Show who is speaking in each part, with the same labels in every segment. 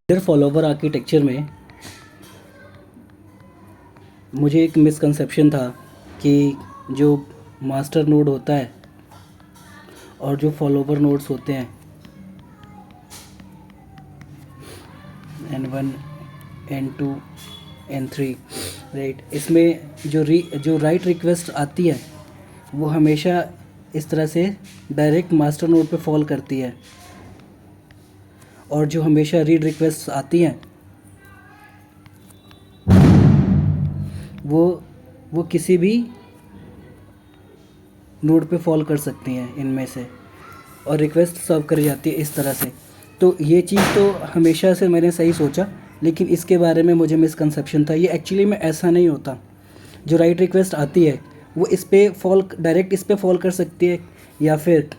Speaker 1: Leader follower architecture में मुझे एक मिसकंसेप्शन था कि जो मास्टर नोड होता है और जो फॉलोवर नोड्स होते हैं N1 N2 N3 राइट, इसमें जो राइट रिक्वेस्ट आती है वो हमेशा इस तरह से डायरेक्ट मास्टर नोड पे फॉल करती है, और जो हमेशा रीड रिक्वेस्ट आती हैं वो किसी भी नोड पे फॉल कर सकती हैं इनमें से, और रिक्वेस्ट सर्व करी जाती है इस तरह से। तो ये चीज़ तो हमेशा से मैंने सही सोचा, लेकिन इसके बारे में मुझे मिसकंसेप्शन था। ये एक्चुअली में ऐसा नहीं होता। जो राइट रिक्वेस्ट आती है वो इस पे फॉल, डायरेक्ट इस पे फॉल कर सकती है, या फिर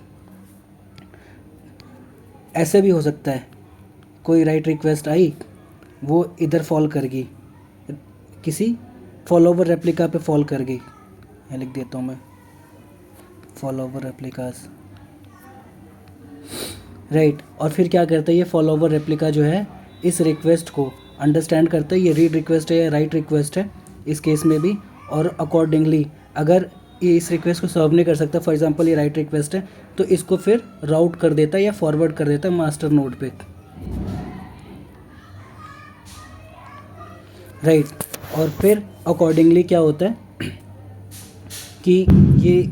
Speaker 1: ऐसे भी हो सकता है कोई राइट रिक्वेस्ट आई वो इधर फॉल कर गई, किसी फॉलोवर रेप्लिका पे फॉल कर गई। यहाँ लिख देता हूँ मैं, फॉलोवर रेप्लिकास राइट। और फिर क्या करता है ये फॉलोवर रेप्लिका जो है इस रिक्वेस्ट को अंडरस्टैंड करता है, ये रीड रिक्वेस्ट है या राइट रिक्वेस्ट है इस केस में भी, और अकॉर्डिंगली अगर ये इस रिक्वेस्ट को सर्व नहीं कर सकता, फॉर एग्जांपल ये राइट रिक्वेस्ट है, तो इसको फिर राउट कर देता है या फॉरवर्ड कर देता है मास्टर नोड पे, राइट। और फिर अकॉर्डिंगली क्या होता है कि ये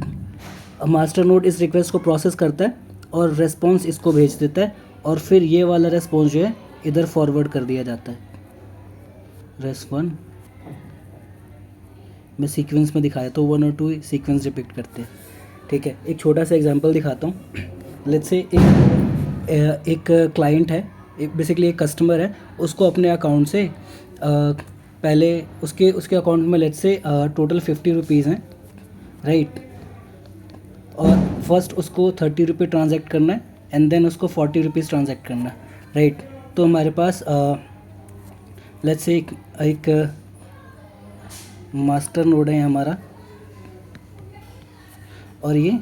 Speaker 1: मास्टर नोड इस रिक्वेस्ट को प्रोसेस करता है और रेस्पॉन्स इसको भेज देता है, और फिर ये वाला रेस्पॉन्स जो है इधर फॉरवर्ड कर दिया जाता है। रेस1 मैं सीक्वेंस में दिखाया तो 1 और 2 सीक्वेंस रिपीट करते हैं, ठीक है। एक छोटा सा एग्जांपल दिखाता हूँ। लेट्स से एक क्लाइंट है, बेसिकली एक कस्टमर है, उसको अपने अकाउंट से पहले उसके अकाउंट में लेट्स से टोटल 50 रुपीज़ हैं, राइट। और फर्स्ट उसको 30 रुपये ट्रांजैक्ट करना है, एंड देन उसको 40 रुपीज़ ट्रांजैक्ट करना है, राइट। तो हमारे पास लेट्स से एक मास्टर नोड है हमारा, और ये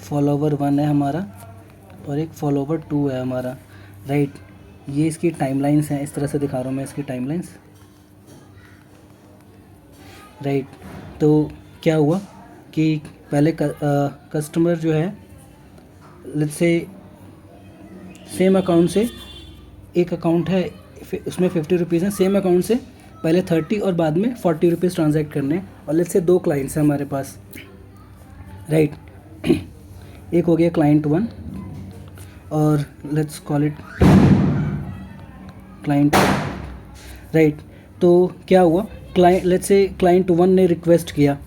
Speaker 1: फॉलोवर 1 है हमारा, और एक फॉलोवर 2 है हमारा, राइट। ये इसकी टाइमलाइंस हैं, इस तरह से दिखा रहा हूँ मैं इसकी टाइमलाइंस, राइट। तो क्या हुआ कि पहले कस्टमर जो है लेट्स से सेम अकाउंट से, एक अकाउंट है उसमें 50 रुपीज़ हैं, सेम अकाउंट से पहले 30 और बाद में 40 रुपीज़ ट्रांजैक्ट करने हैं, और लेट्स से 2 क्लाइंट्स हैं हमारे पास, राइट। एक हो गया क्लाइंट 1 और let's call it client 2, right. तो क्या हुआ, लेट्स से क्लाइंट 1 ने रिक्वेस्ट किया,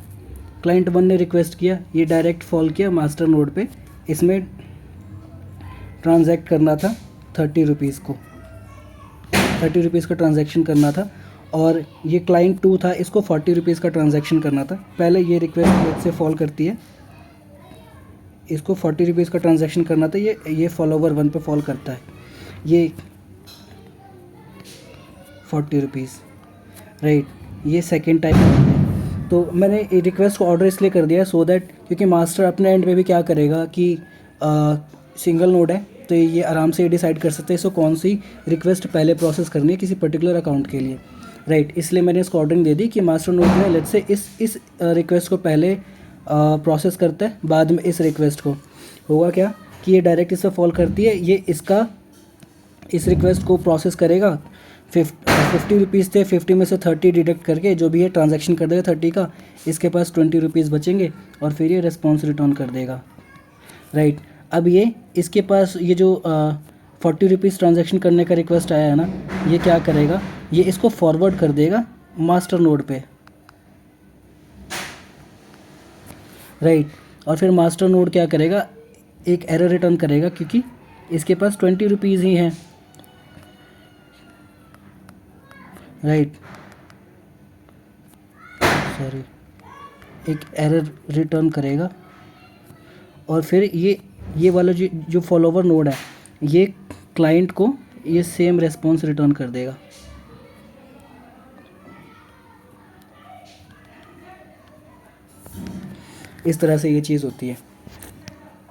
Speaker 1: ये डायरेक्ट फॉल किया मास्टर नोड पे, इसमें ट्रांजैक्ट करना था 30 रुपीज़ को, 30 रुपीज़ का ट्रांजैक्शन करना था, और ये क्लाइंट 2 था, इसको 40 रुपीज़ का ट्रांजैक्शन करना था। पहले ये रिक्वेस्ट से फॉल करती है, इसको 40 रुपीज़ का ट्रांजैक्शन करना था, ये फॉलोवर 1 पे फॉल करता है, ये 40 रुपीज़, राइट। ये सेकेंड टाइप है। तो मैंने रिक्वेस्ट को ऑर्डर इसलिए कर दिया सो दैट, क्योंकि मास्टर अपने एंड पे भी क्या करेगा कि सिंगल नोड है, तो ये आराम से डिसाइड कर सकते हैं इसको कौन सी रिक्वेस्ट पहले प्रोसेस करनी है किसी पर्टिकुलर अकाउंट के लिए, राइट। इसलिए मैंने इसको ऑर्डरिंग दे दी कि मास्टर नोड में लेट्स से इस रिक्वेस्ट को पहले प्रोसेस करता है, बाद में इस रिक्वेस्ट को। होगा क्या कि ये डायरेक्ट इस पर फॉल करती है, ये इस रिक्वेस्ट को प्रोसेस करेगा, 50 रुपीज़ थे, 50 में से 30 डिडक्ट करके जो भी है ट्रांजैक्शन कर देगा 30 का, इसके पास 20 रुपीज़ बचेंगे, और फिर ये रिस्पॉन्स रिटर्न कर देगा, राइट। अब ये इसके पास ये जो 40 रुपीज़ ट्रांजैक्शन करने का रिक्वेस्ट आया है ना, ये क्या करेगा, ये इसको फॉरवर्ड कर देगा मास्टर नोड पे, राइट। और फिर मास्टर नोड क्या करेगा, एक एरर रिटर्न करेगा, क्योंकि इसके पास 20 रुपीज़ ही हैं, राइट। सॉरी, एक एरर रिटर्न करेगा, और फिर ये वाला जो फॉलोवर नोड है, ये क्लाइंट को ये सेम रेस्पॉन्स रिटर्न कर देगा। इस तरह से ये चीज़ होती है।